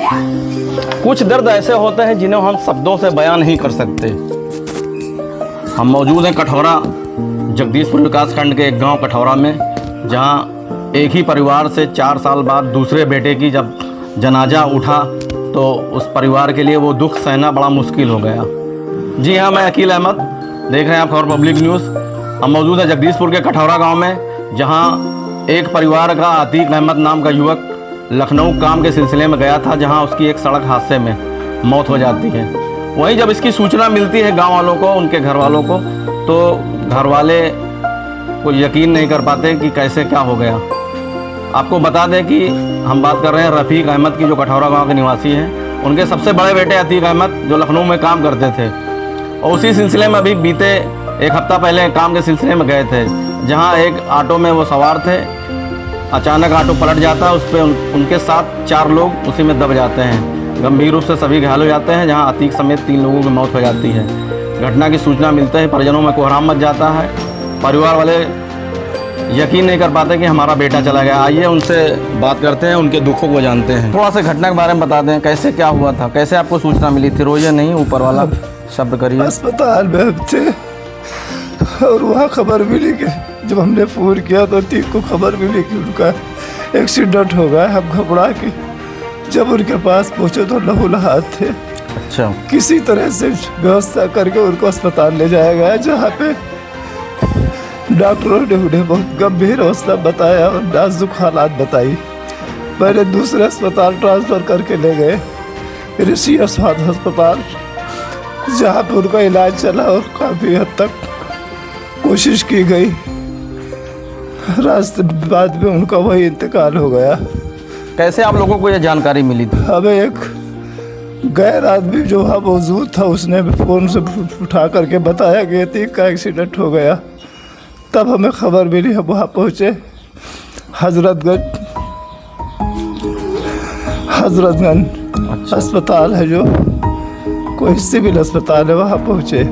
कुछ दर्द ऐसे होते हैं जिन्हें हम शब्दों से बयान नहीं कर सकते। हम मौजूद हैं कठौरा जगदीशपुर विकासखंड के एक गांव कठौरा में, जहां एक ही परिवार से 4 साल बाद दूसरे बेटे की जब जनाजा उठा तो उस परिवार के लिए वो दुख सहना बड़ा मुश्किल हो गया। जी हाँ, मैं अकील अहमद, देख रहे हैं आप खबर पब्लिक न्यूज़। हम मौजूद हैं जगदीशपुर के कठौरा गाँव में, जहाँ एक परिवार का अतीक अहमद नाम का युवक लखनऊ काम के सिलसिले में गया था, जहां उसकी एक सड़क हादसे में मौत हो जाती है। वहीं जब इसकी सूचना मिलती है गांव वालों को, उनके घर वालों को, तो घर वाले को यकीन नहीं कर पाते कि कैसे क्या हो गया। आपको बता दें कि हम बात कर रहे हैं रफ़ीक अहमद की, जो कठौरा गांव के निवासी हैं। उनके सबसे बड़े बेटे अतीक अहमद जो लखनऊ में काम करते थे, और उसी सिलसिले में अभी बीते एक हफ्ता पहले काम के सिलसिले में गए थे, जहाँ एक ऑटो में वो सवार थे। अचानक ऑटो पलट जाता है, उस पर उनके साथ 4 लोग उसी में दब जाते हैं। गंभीर रूप से सभी घायल हो जाते हैं, जहां अतीक समेत 3 लोगों की मौत हो जाती है। घटना की सूचना मिलते ही परिजनों में कोहराम मच जाता है। परिवार वाले यकीन नहीं कर पाते कि हमारा बेटा चला गया। आइए उनसे बात करते हैं, उनके दुखों को जानते हैं। थोड़ा सा घटना के बारे में बता दें, कैसे क्या हुआ था, कैसे आपको सूचना मिली थी? रोइए नहीं, ऊपर वाला शब्द करिए। अस्पताल में हम थे और वहाँ खबर मिली कि जब हमने फ़ोन किया तो अतीक को खबर मिली कि उनका एक्सीडेंट हो गया। हम घबरा के जब उनके पास पहुँचे तो लहूलुहान थे। अच्छा। किसी तरह से व्यवस्था करके उनको अस्पताल ले जाया गया, जहाँ पे डॉक्टरों ने उन्हें बहुत गंभीर अवस्था बताया और नाजुक हालात बताई। पहले दूसरे अस्पताल ट्रांसफ़र करके ले गए, ऋषि अस्पताल, जहाँ पे उनका इलाज चला और काफ़ी हद तक कोशिश की गई। रास्ते बाद में उनका वही इंतकाल हो गया। कैसे आप लोगों को ये जानकारी मिली थी? हमें एक गैर आदमी जो वहाँ मौजूद था, उसने फ़ोन से उठा करके बताया कि अतीक का एक्सीडेंट हो गया। तब हमें खबर मिली, हम वहाँ पहुँचे। हजरतगंज अस्पताल है, जो कोई सिविल अस्पताल है, वहाँ पहुँचे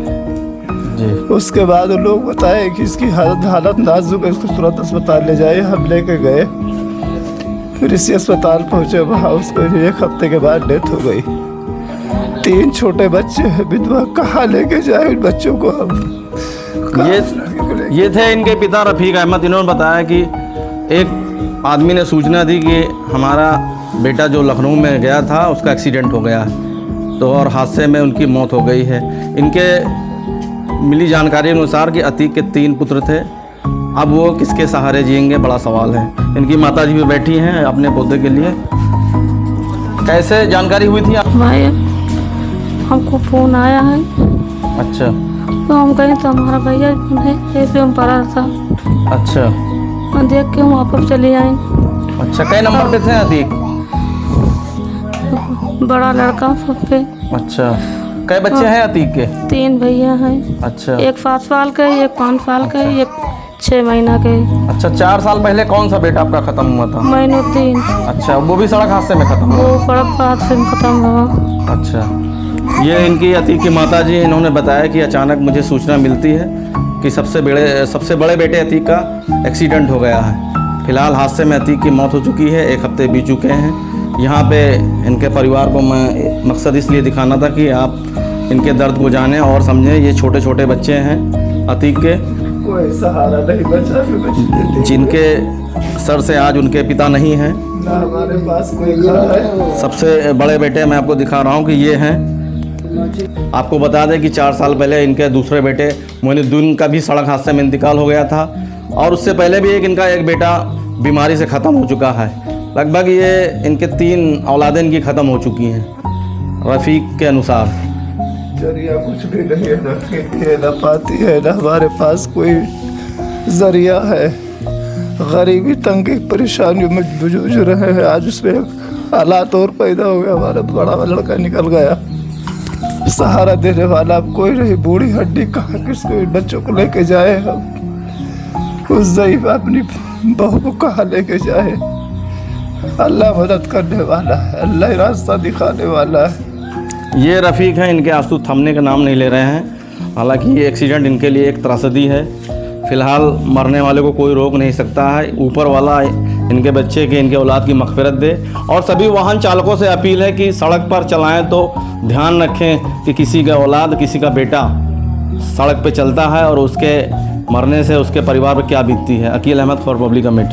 जी। उसके बाद लोग बताए कि इसकी हालत नाजुक है, इसको तुरंत अस्पताल ले जाए। हम लेके गए, फिर इसी अस्पताल पहुँचे। वहाँ उसको 1 हफ्ते के बाद डेथ हो गई। 3 छोटे बच्चे हैं, विधवा। कहाँ लेके जाए इन बच्चों को हम? ये थे इनके पिता रफ़ीक अहमद। इन्होंने बताया कि एक आदमी ने सूचना दी कि हमारा बेटा जो लखनऊ में गया था उसका एक्सीडेंट हो गया है, तो और हादसे में उनकी मौत हो गई है। इनके मिली जानकारी अनुसार कि अतीक के 3 पुत्र थे। अब वो किसके सहारे जिएंगे, बड़ा सवाल है। इनकी माताजी भी बैठी हैं अपने पोते के लिए। कैसे जानकारी हुई थी? भाई हमको फ़ोन आया है। अच्छा। तो हम कहें तो हमारा भैया ऐसे हम पड़ा था। अच्छा। मैं देख के हम वापस चले आए। अच्छा, कई नंबर पे थे अतीक? बड़ा लड़का सब पे। अच्छा। कई बच्चे हैं अतीक के? 3 भैया हैं। अच्छा। एक 7 साल का, एक 5 साल का, एक 6 महीना के। अच्छा, 4 साल पहले कौन सा बेटा आपका खत्म हुआ था? मैनुद्दीन। अच्छा, वो भी सड़क हादसे में खत्म हुआ? वो सड़क हादसे में खत्म हुआ। अच्छा। ये इनकी अतीक की माताजी, इन्होंने बताया कि अचानक मुझे सूचना मिलती है कि सबसे बड़े बेटे अतीक का एक्सीडेंट हो गया है। फिलहाल हादसे में अतीक की मौत हो चुकी है, 1 हफ्ते बीत चुके हैं। यहाँ पे इनके परिवार को मैं मकसद इसलिए दिखाना था कि आप इनके दर्द को जानें और समझें। ये छोटे छोटे बच्चे हैं अतीक के, कोई सहारा नहीं बचा, जिनके सर से आज उनके पिता नहीं हैं, ना हमारे पास कोई घर है। सबसे बड़े बेटे मैं आपको दिखा रहा हूँ कि ये हैं। आपको बता दें कि 4 साल पहले इनके दूसरे बेटे मोइनुद्दीन का भी सड़क हादसे में इंतकाल हो गया था, और उससे पहले भी इनका एक बेटा बीमारी से ख़त्म हो चुका है। लगभग ये इनके 3 औलादें इनकी ख़त्म हो चुकी हैं रफ़ीक के अनुसार। जरिया कुछ भी नहीं है, ना पाती है, ना हमारे पास कोई जरिया है। गरीबी तंगी परेशानियों में जूझ रहे हैं। आज उसमें हालात और पैदा हो गया, हमारा बड़ा लड़का निकल गया। सहारा देने वाला अब कोई नहीं। बूढ़ी हड्डी कहाँ किसको बच्चों को लेके जाए हम? उस ज़ईफ़ अपनी बहू को कहाँ लेके जाए? अल्लाह मदद करने वाला है, अल्लाह रास्ता दिखाने वाला है। ये रफ़ीक हैं, इनके आंसू थमने का नाम नहीं ले रहे हैं। हालांकि ये एक्सीडेंट इनके लिए एक त्रासदी है। फ़िलहाल मरने वाले को कोई रोक नहीं सकता है। ऊपर वाला इनके बच्चे की, इनके औलाद की मग़फ़िरत दे। और सभी वाहन चालकों से अपील है कि सड़क पर चलाएं तो ध्यान रखें कि किसी का औलाद, किसी का बेटा सड़क पे चलता है और उसके मरने से उसके परिवार पर क्या बीतती है। Akil Ahmad for public Amethi.